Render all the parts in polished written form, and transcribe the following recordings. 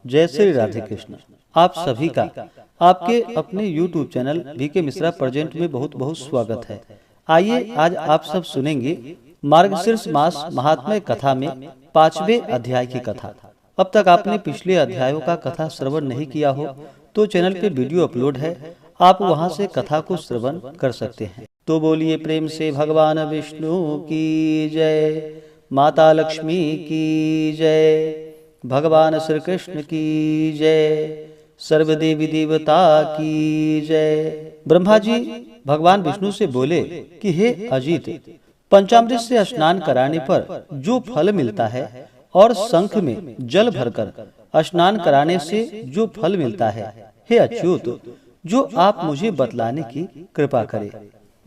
जय श्री राधे कृष्ण। आप सभी का आपके अपने YouTube channel BK Mishra present में बहुत बहुत स्वागत है। आइए आज आप सब सुनेंगे मार्गशीर्ष मास महात्म्य कथा में 5वें अध्याय की कथा। अब तक आपने पिछले अध्यायों का कथा श्रवण नहीं किया हो तो चैनल पे वीडियो अपलोड है, आप वहां से कथा को श्रवण कर सकते हैं। तो बोलिए प्रेम से भगवान विष्णु की जय, माता लक्ष्मी की जय, भगवान श्री कृष्ण की जय, सर्वदेवी देवता की जय। ब्रह्मा जी भगवान विष्णु से बोले कि हे अजित, पंचामृत से स्नान कराने पर जो फल मिलता है और शंख में जल भरकर स्नान कराने से जो फल मिलता है, हे अच्युत, जो आप मुझे बतलाने की कृपा करें।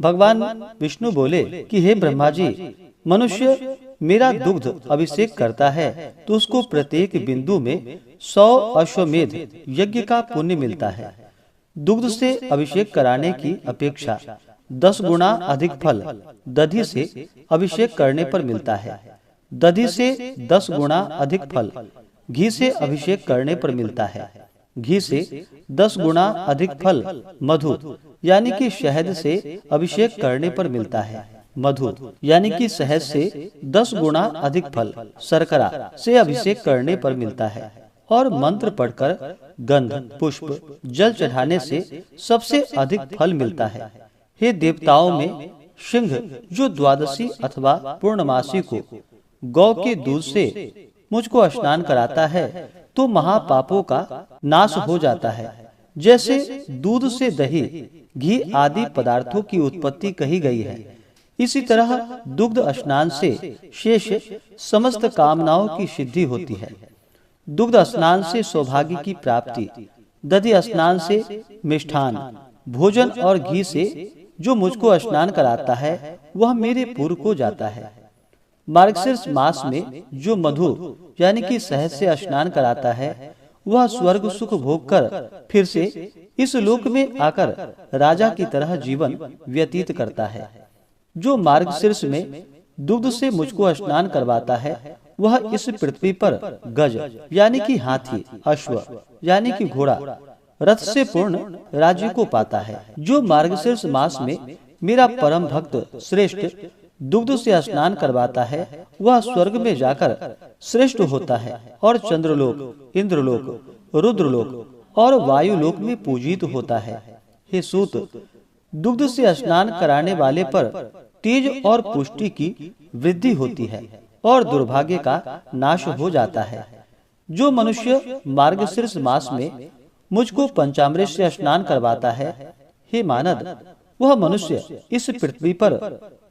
भगवान विष्णु बोले कि हे ब्रह्मा जी, मनुष्य मेरा दुग्ध अभिषेक करता है तो उसको प्रत्येक बिंदु में 100 अश्वमेध यज्ञ का पुण्य मिलता है। दुग्ध से अभिषेक कराने की अपेक्षा 10 गुना अधिक फल दधि से अभिषेक करने पर मिलता है। दधि से 10 गुना अधिक फल घी से अभिषेक करने पर मिलता है। घी से 10 गुना अधिक फल मधु यानी कि शहद से अभिषेक करने पर मिलता है। मधु यानी कि शहद से 10 गुना अधिक फल शर्करा से अभिषेक करने पर मिलता है। और मंत्र पढ़कर गंध पुष्प जल चढ़ाने से सबसे अधिक फल मिलता है। हे देवताओं में सिंह जो द्वादशी अथवा पूर्णमासी को गौ के दूध से मुझको स्नान कराता है तो महापापों का नाश हो जाता है। जैसे दूध से दही घी आदि पदार्थों की उत्पत्ति कही गई है, इसी तरह दुग्ध स्नान से शेष समस्त कामनाओं की सिद्धि होती है। दुग्ध स्नान से सौभाग्य की प्राप्ति, दधि स्नान से मिष्ठान भोजन और घी से जो मुझको स्नान कराता है वह मेरे पूर्व को जाता है। मार्गशीर्ष मास में जो मधु यानी कि शहद से स्नान कराता है वह स्वर्ग सुख भोग कर फिर से इस लोक में आकर राजा की तरह जीवन व्यतीत करता है। जो मार्गशीर्ष में दुग्ध से मुझको स्नान करवाता है वह इस पृथ्वी पर गज यानी कि हाथी, अश्व यानी कि घोड़ा, रथ से पूर्ण राज्य को पाता है। जो मार्गशीर्ष मास में मेरा परम भक्त श्रेष्ठ दुग्ध से स्नान करवाता है वह स्वर्ग में जाकर श्रेष्ठ होता है और चंद्रलोक, इंद्रलोक, रुद्रलोक और वायुलोक में पूजित होता है। हे सूत, दुग्ध से स्नान कराने वाले पर तेज और पुष्टि की वृद्धि होती है और दुर्भाग्य का नाश हो जाता है। जो मनुष्य मार्गशीर्ष मास में मुझको पंचामृत से स्नान करवाता है, हे मानद, वह मनुष्य इस पृथ्वी पर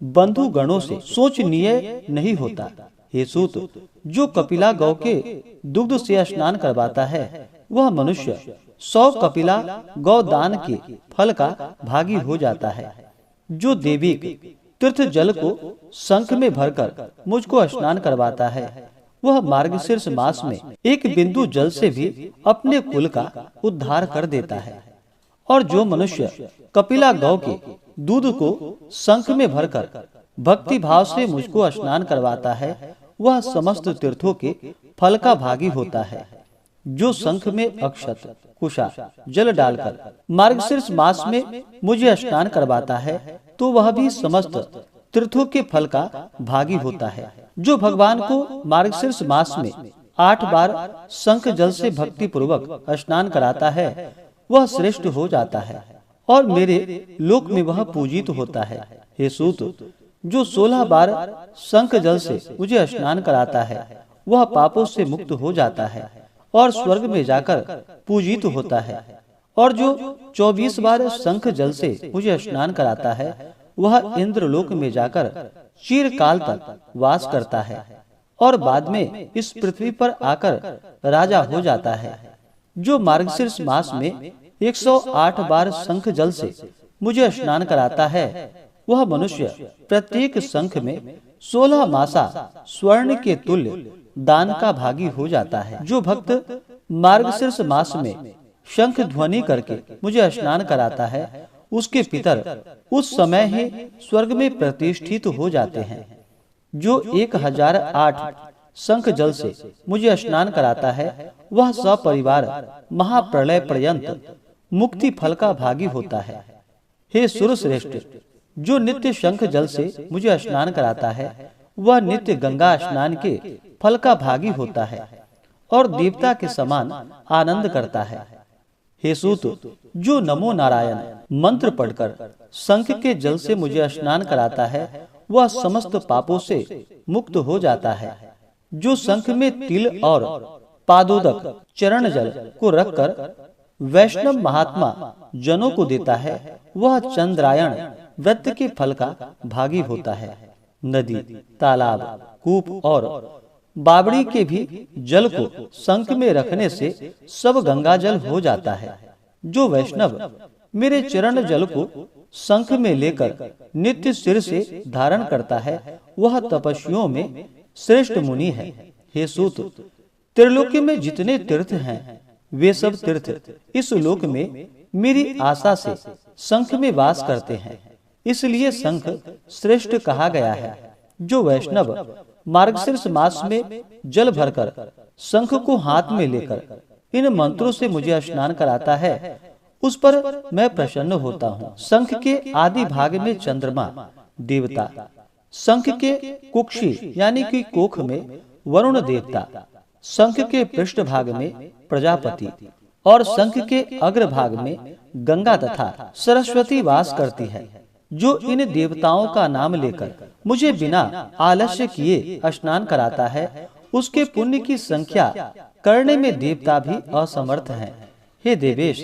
बंधु गणों से सोचनीय नहीं होता। हे सूत, जो कपिला गौ के दुग्ध से स्नान करवाता है वह मनुष्य 100 कपिला गौ दान के फल का भागी हो जाता है। जो देवी तीर्थ जल को शंख में भरकर मुझको स्नान करवाता है वह मार्गशीर्ष मास में एक बिंदु जल से भी अपने कुल का उद्धार कर देता है। और जो मनुष्य कपिला गौ के दूध को शंख में भरकर भक्ति भाव से मुझको स्नान करवाता है वह समस्त तीर्थों के फल का भागी होता है। जो शंख में अक्षत कुशा जल डालकर मार्गशीर्ष मास में मुझे स्नान करवाता है तो वह भी समस्त तीर्थों के फल का भागी होता है। जो भगवान को मार्गशीर्ष मास में 8 बार शंख जल से भक्ति पूर्वक स्नान कराता है वह श्रेष्ठ हो जाता है और मेरे लोक में वह पूजित होता है। हे सूत, जो 16 बार शंख जल से मुझे स्नान कराता है वह पापों से मुक्त हो जाता है और स्वर्ग में जाकर पूजित होता है। और जो 24 बार शंख जल से मुझे स्नान कराता है वह इंद्रलोक में जाकर चिरकाल तक वास करता है और बाद में इस पृथ्वी पर आकर राजा हो जाता है। जो मार्गशीर्ष मास में 108 बार शंख जल से मुझे स्नान कराता है वह मनुष्य प्रत्येक शंख में 16 मासा स्वर्ण के तुल्य दान का भागी हो जाता है। जो भक्त मार्गशीर्ष मास में शंख ध्वनि करके मुझे स्नान कराता है उसके पितर उस समय ही स्वर्ग में प्रतिष्ठित हो जाते हैं। जो 1008 शंख जल से मुझे स्नान कराता है वह सपरिवार महाप्रलय पर्यंत मुक्ति फल का भागी होता है। हे सुरश्रेष्ठ, जो नित्य शंख जल से मुझे स्नान कराता है वह नित्य गंगा स्नान के फल का भागी होता है और देवता के समान आनंद करता है। हे सूत, जो नमो नारायण मंत्र पढ़कर शंख के जल से मुझे स्नान कराता है वह समस्त पापों से मुक्त हो जाता है। जो शंख में तिल और पादोदक चरण जल को रखकर वैष्णव महात्मा जनों को देता है वह चंद्रायण व्रत के फल का भागी होता है। नदी, तालाब, कूप और बावड़ी के भी जल को शंख में रखने से सब गंगा जल हो जाता है। जो वैष्णव मेरे चरण जल को शंख में लेकर नित्य सिर से धारण करता है वह तपस्वियों में श्रेष्ठ मुनि है। हे सूत, त्रिलोकी में जितने तीर्थ हैं वे सब तीर्थ इस लोक में मेरी आशा से शंख में वास करते हैं, इसलिए शंख श्रेष्ठ कहा गया है। जो वैष्णव मार्गशीर्ष मास में जल भरकर शंख को हाथ में लेकर इन मंत्रों से मुझे स्नान कराता है उस पर मैं प्रसन्न होता हूँ। शंख के आदि भाग में चंद्रमा देवता, शंख के कुक्षी यानी कि कोख में वरुण देवता, शंख के पृष्ठ भाग में प्रजापति और शंख के अग्र भाग में गंगा तथा सरस्वती वास करती है। जो इन देवताओं का नाम लेकर मुझे बिना आलस्य किए स्नान कराता है उसके पुण्य की संख्या करने में देवता भी असमर्थ हैं। हे देवेश,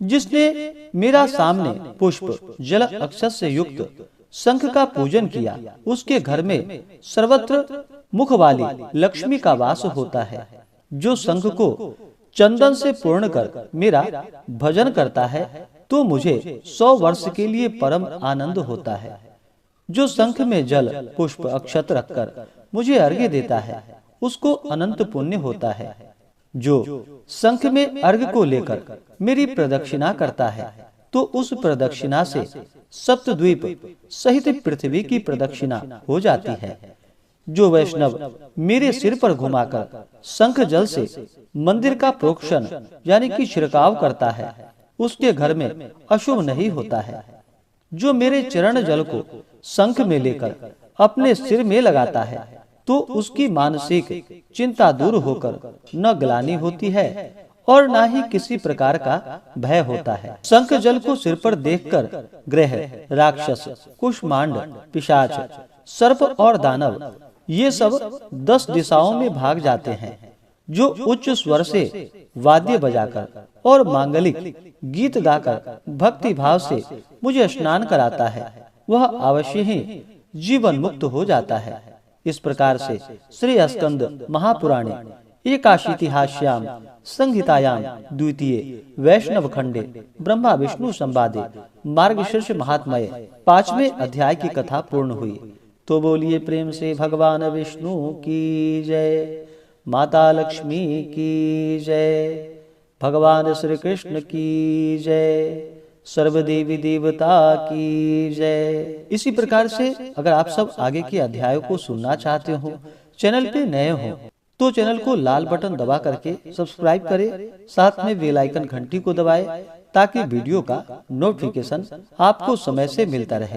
जिसने मेरा सामने पुष्प जल अक्षत से युक्त शंख का पूजन किया उसके घर में सर्वत्र मुख वाली लक्ष्मी का वास होता है। जो शंख को चंदन से पूर्ण कर मेरा भजन करता है तो मुझे 100 वर्ष के लिए परम आनंद होता है। जो शंख में जल पुष्प अक्षत रखकर मुझे अर्घ्य देता है उसको अनंत पुण्य होता है। जो शंख में अर्घ्य को लेकर मेरी प्रदक्षिणा करता है तो उस प्रदक्षिणा से सप्तद्वीप सहित पृथ्वी की प्रदक्षिणा हो जाती है। जो वैष्णव मेरे सिर पर घुमाकर शंख जल से मंदिर का प्रोक्षण यानी कि छिड़काव करता है उसके घर में अशुभ नहीं होता है। जो मेरे चरण जल को शंख में लेकर अपने सिर में लगाता है तो उसकी मानसिक चिंता दूर होकर न ग्लानि होती है और न ही किसी प्रकार का भय होता है। शंख जल को सिर पर देखकर ग्रह, राक्षस, कुष्मांड, पिशाच, सर्प और दानव ये सब 10 दिशाओं में भाग जाते हैं। जो उच्च स्वर से वाद्य बजाकर और मांगलिक गीत गाकर भक्ति भाव से मुझे स्नान कराता है वह अवश्य ही जीवन मुक्त हो जाता है। इस प्रकार से श्री स्कंद महापुराणे एकाशीतिहास्याम संहितायाम द्वितीय वैष्णव खंडे ब्रह्मा विष्णु संवादे मार्गशीर्ष महात्म्य 5वें अध्याय की कथा पूर्ण हुई। तो बोलिए प्रेम से भगवान विष्णु की जय, माता लक्ष्मी की जय, भगवान श्री कृष्ण की जय, सर्वदेवी देवता की जय। इसी प्रकार से अगर आप सब आगे के अध्यायों को सुनना चाहते हो, चैनल पे नए हो तो चैनल को लाल बटन दबा करके सब्सक्राइब करें, साथ में बेल आइकन घंटी को दबाएं ताकि वीडियो का नोटिफिकेशन आपको समय से मिलता रहे।